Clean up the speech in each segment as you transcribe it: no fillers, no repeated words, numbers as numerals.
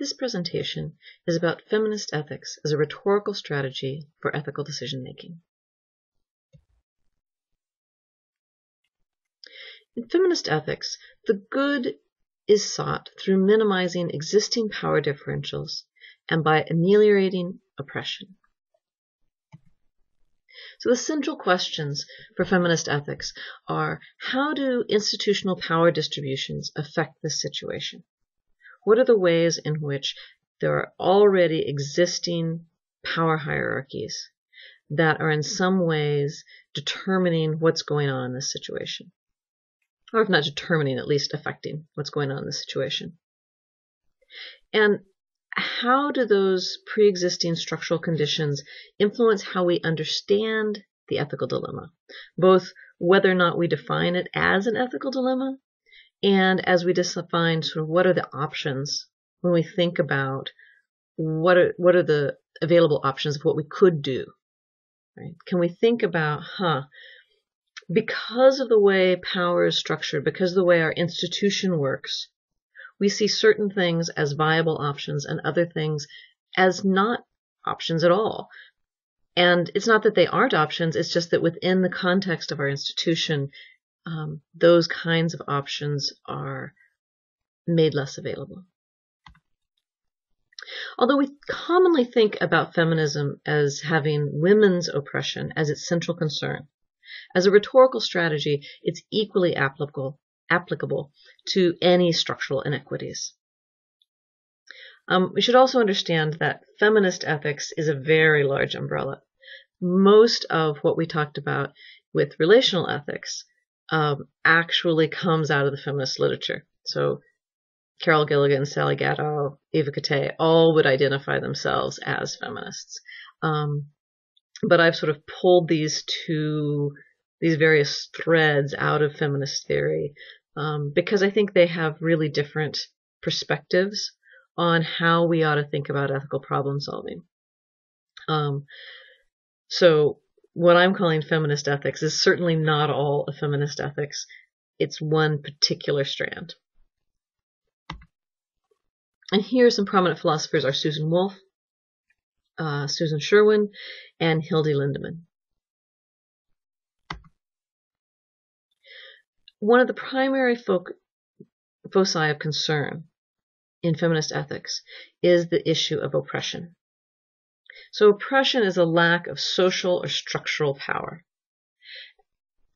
This presentation is about feminist ethics as a rhetorical strategy for ethical decision-making. In feminist ethics, the good is sought through minimizing existing power differentials and by ameliorating oppression. So the central questions for feminist ethics are: how do institutional power distributions affect this situation? What are the ways in which there are already existing power hierarchies that are in some ways determining what's going on in this situation? Or if not determining, at least affecting what's going on in this situation. And how do those pre-existing structural conditions influence how we understand the ethical dilemma, both whether or not we define it as an ethical dilemma, and as we define sort of what are the options when we think about what are the available options of what we could do, right? Can we think about, because of the way power is structured, because of the way our institution works, we see certain things as viable options and other things as not options at all. And it's not that they aren't options, it's just that within the context of our institution, those kinds of options are made less available. Although we commonly think about feminism as having women's oppression as its central concern, as a rhetorical strategy, it's equally applicable to any structural inequities. We should also understand that feminist ethics is a very large umbrella. Most of what we talked about with relational ethics actually comes out of the feminist literature. So Carol Gilligan, Sally Gatto, Eva Kate all would identify themselves as feminists. But I've sort of pulled these various threads out of feminist theory because I think they have really different perspectives on how we ought to think about ethical problem solving. So what I'm calling feminist ethics is certainly not all of feminist ethics. It's one particular strand. And here some prominent philosophers are Susan Wolf, Susan Sherwin, and Hilde Lindemann. One of the primary foci of concern in feminist ethics is the issue of oppression. So oppression is a lack of social or structural power.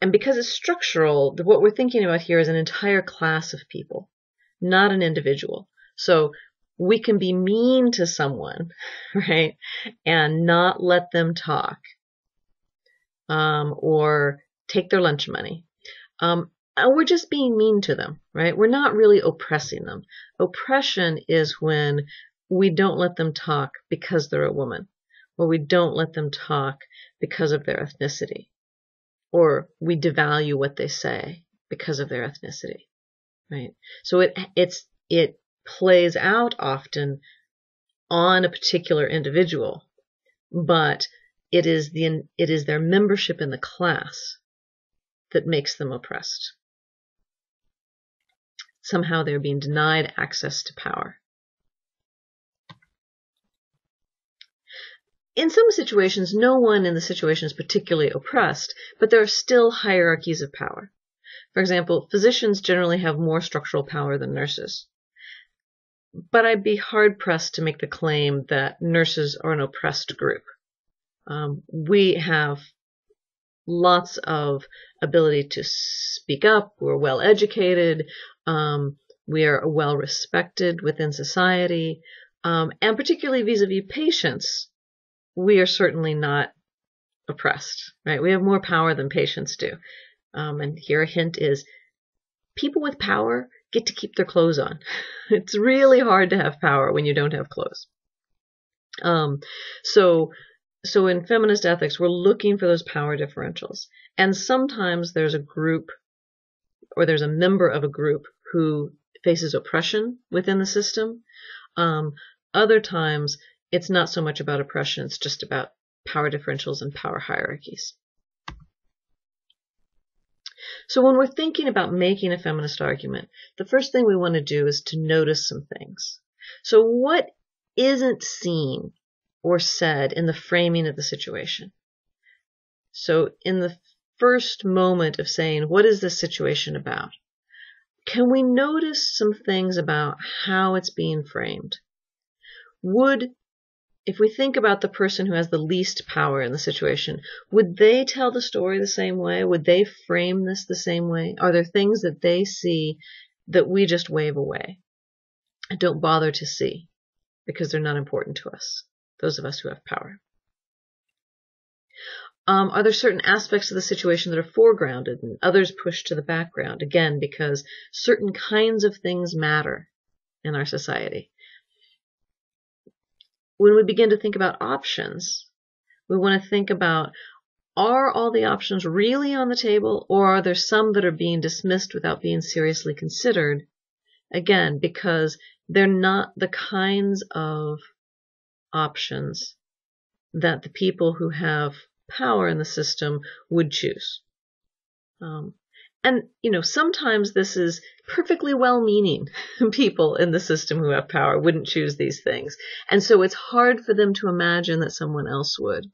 And because it's structural, what we're thinking about here is an entire class of people, not an individual. So we can be mean to someone, right, and not let them talk, or take their lunch money. We're just being mean to them, right? We're not really oppressing them. Oppression is when we don't let them talk because they're a woman, or we don't let them talk because of their ethnicity, or we devalue what they say because of their ethnicity, right? So it plays out often on a particular individual, but it is their membership in the class that makes them oppressed. Somehow they're being denied access to power. In some situations, no one in the situation is particularly oppressed, but there are still hierarchies of power. For example, physicians generally have more structural power than nurses. But I'd be hard-pressed to make the claim that nurses are an oppressed group. We have lots of ability to speak up. We're well educated. We are well respected within society. And particularly vis-a-vis patients, we are certainly not oppressed, right? We have more power than patients do. And here a hint is people with power get to keep their clothes on. It's really hard to have power when you don't have clothes. So in feminist ethics, we're looking for those power differentials. And sometimes there's a group or there's a member of a group who faces oppression within the system. Other times, it's not so much about oppression, it's just about power differentials and power hierarchies. So when we're thinking about making a feminist argument, the first thing we want to do is to notice some things. So what isn't seen or said in the framing of the situation? So in the first moment of saying, what is this situation about? Can we notice some things about how it's being framed? If we think about the person who has the least power in the situation, would they tell the story the same way? Would they frame this the same way? Are there things that they see that we just wave away and don't bother to see because they're not important to us, those of us who have power? Are there certain aspects of the situation that are foregrounded and others pushed to the background? Again, because certain kinds of things matter in our society. When we begin to think about options, we want to think about, are all the options really on the table, or are there some that are being dismissed without being seriously considered? Again, because they're not the kinds of options that the people who have power in the system would choose. And, sometimes this is perfectly well-meaning people in the system who have power wouldn't choose these things. And so it's hard for them to imagine that someone else would.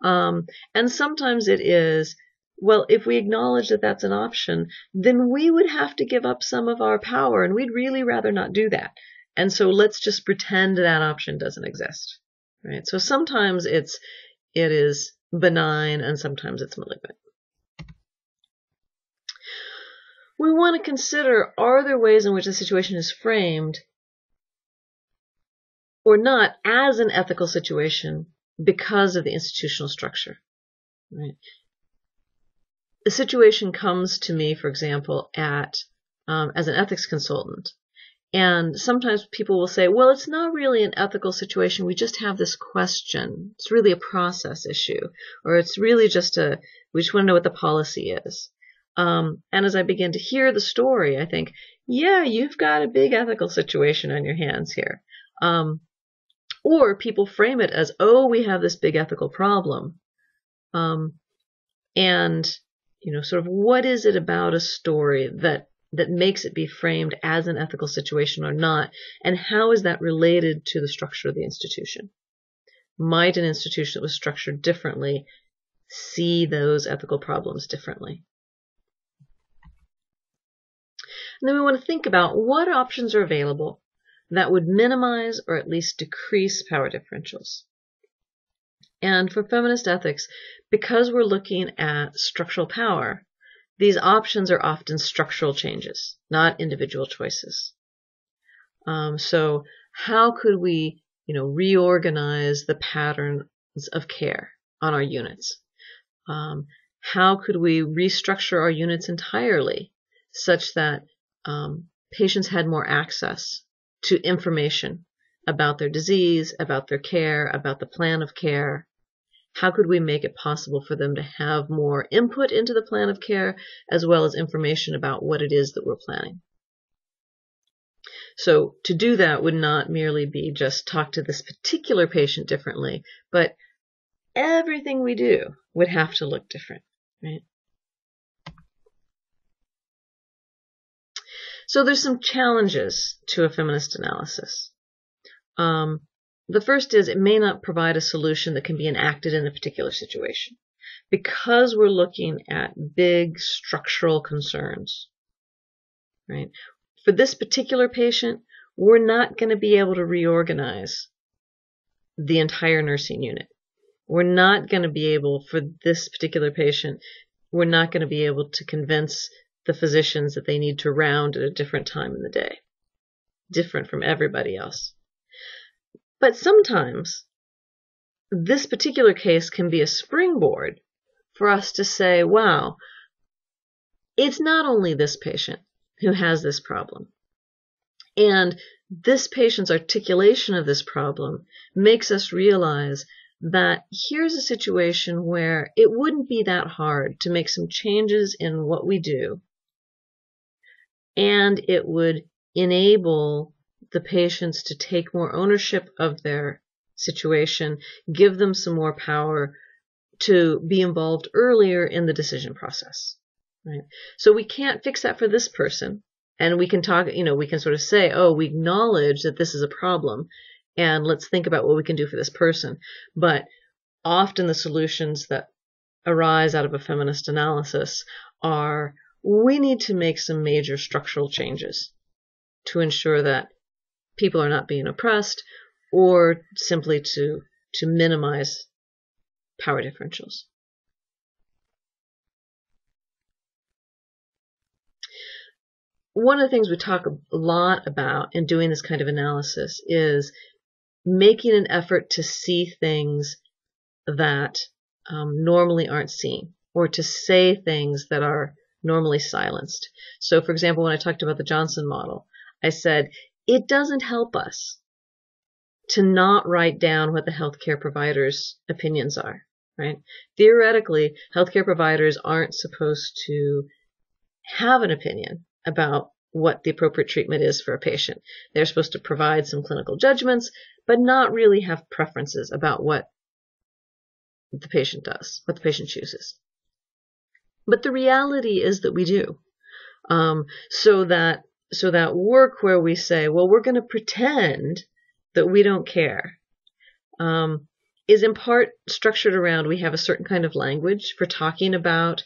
And sometimes it is, well, if we acknowledge that that's an option, then we would have to give up some of our power, and we'd really rather not do that. And so let's just pretend that option doesn't exist. Right? So sometimes it is benign, and sometimes it's malignant. We want to consider, are there ways in which the situation is framed or not as an ethical situation because of the institutional structure? Right? The situation comes to me, for example, as an ethics consultant. And sometimes people will say, well, it's not really an ethical situation. We just have this question. It's really a process issue. Or it's really just we just want to know what the policy is. And as I begin to hear the story, I think, yeah, you've got a big ethical situation on your hands here. Or people frame it as, oh, we have this big ethical problem. And, sort of what is it about a story that makes it be framed as an ethical situation or not? And how is that related to the structure of the institution? Might an institution that was structured differently see those ethical problems differently? And then we want to think about what options are available that would minimize or at least decrease power differentials. And for feminist ethics, because we're looking at structural power, these options are often structural changes, not individual choices. So how could we, reorganize the patterns of care on our units? How could we restructure our units entirely such that patients had more access to information about their disease, about their care, about the plan of care? How could we make it possible for them to have more input into the plan of care, as well as information about what it is that we're planning? So to do that would not merely be just talk to this particular patient differently, but everything we do would have to look different, right? So there's some challenges to a feminist analysis. The first is it may not provide a solution that can be enacted in a particular situation because we're looking at big structural concerns, right? For this particular patient, we're not going to be able to reorganize the entire nursing unit. We're not going to be able, for this particular patient, we're not going to be able to convince the physicians that they need to round at a different time in the day, different from everybody else. But sometimes this particular case can be a springboard for us to say, wow, it's not only this patient who has this problem. And this patient's articulation of this problem makes us realize that here's a situation where it wouldn't be that hard to make some changes in what we do, and it would enable the patients to take more ownership of their situation, give them some more power to be involved earlier in the decision process. Right? So we can't fix that for this person, And we can talk, we can sort of say, oh, we acknowledge that this is a problem, and let's think about what we can do for this person. But often the solutions that arise out of a feminist analysis are, we need to make some major structural changes to ensure that people are not being oppressed, or simply to minimize power differentials. One of the things we talk a lot about in doing this kind of analysis is making an effort to see things that normally aren't seen, or to say things that are normally silenced. So, for example, when I talked about the Johnson model, I said, it doesn't help us to not write down what the healthcare providers' opinions are, right? Theoretically, healthcare providers aren't supposed to have an opinion about what the appropriate treatment is for a patient. They're supposed to provide some clinical judgments, but not really have preferences about what the patient does, what the patient chooses. But the reality is that we do. So that work where we say, well, we're going to pretend that we don't care, is in part structured around, we have a certain kind of language for talking about,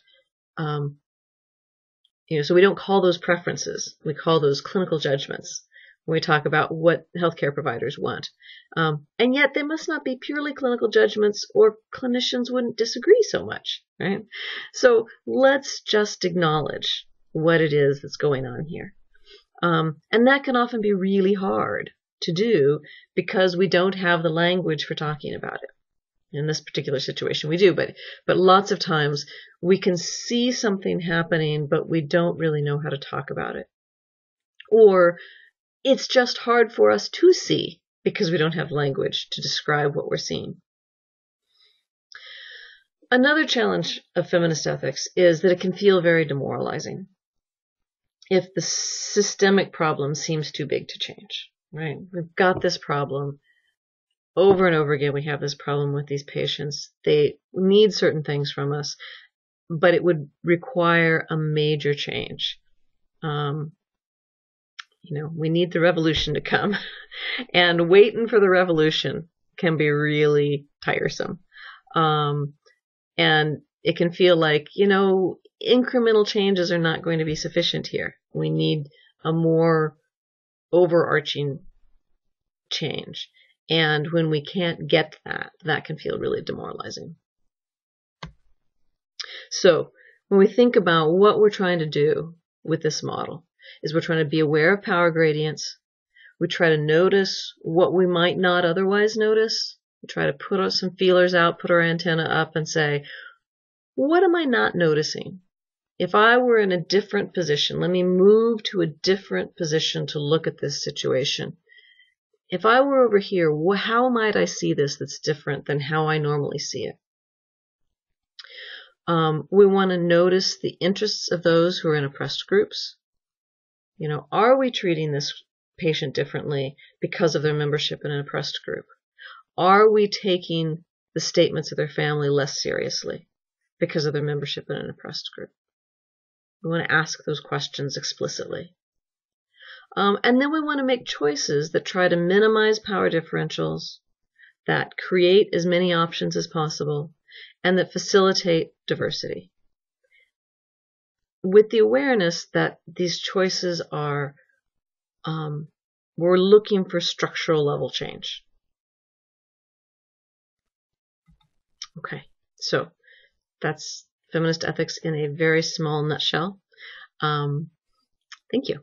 so we don't call those preferences. We call those clinical judgments when we talk about what healthcare providers want. And yet they must not be purely clinical judgments, or clinicians wouldn't disagree so much, right? So let's just acknowledge what it is that's going on here. And that can often be really hard to do because we don't have the language for talking about it. In this particular situation, we do, but lots of times we can see something happening, but we don't really know how to talk about it. Or it's just hard for us to see because we don't have language to describe what we're seeing. Another challenge of feminist ethics is that it can feel very demoralizing if the systemic problem seems too big to change, right? We've got this problem. Over and over again, we have this problem with these patients. They need certain things from us, but it would require a major change. We need the revolution to come, and waiting for the revolution can be really tiresome. And it can feel like, incremental changes are not going to be sufficient here. We need a more overarching change. And when we can't get that can feel really demoralizing. So when we think about what we're trying to do with this model, is we're trying to be aware of power gradients. We try to notice what we might not otherwise notice. We try to put some feelers out, put our antenna up and say, what am I not noticing? If I were in a different position, let me move to a different position to look at this situation. If I were over here, how might I see this that's different than how I normally see it? We want to notice the interests of those who are in oppressed groups. Are we treating this patient differently because of their membership in an oppressed group? Are we taking the statements of their family less seriously because of their membership in an oppressed group? We want to ask those questions explicitly. And then we want to make choices that try to minimize power differentials, that create as many options as possible, and that facilitate diversity. With the awareness that these choices are, we're looking for structural level change. Okay, so that's feminist ethics in a very small nutshell. Thank you.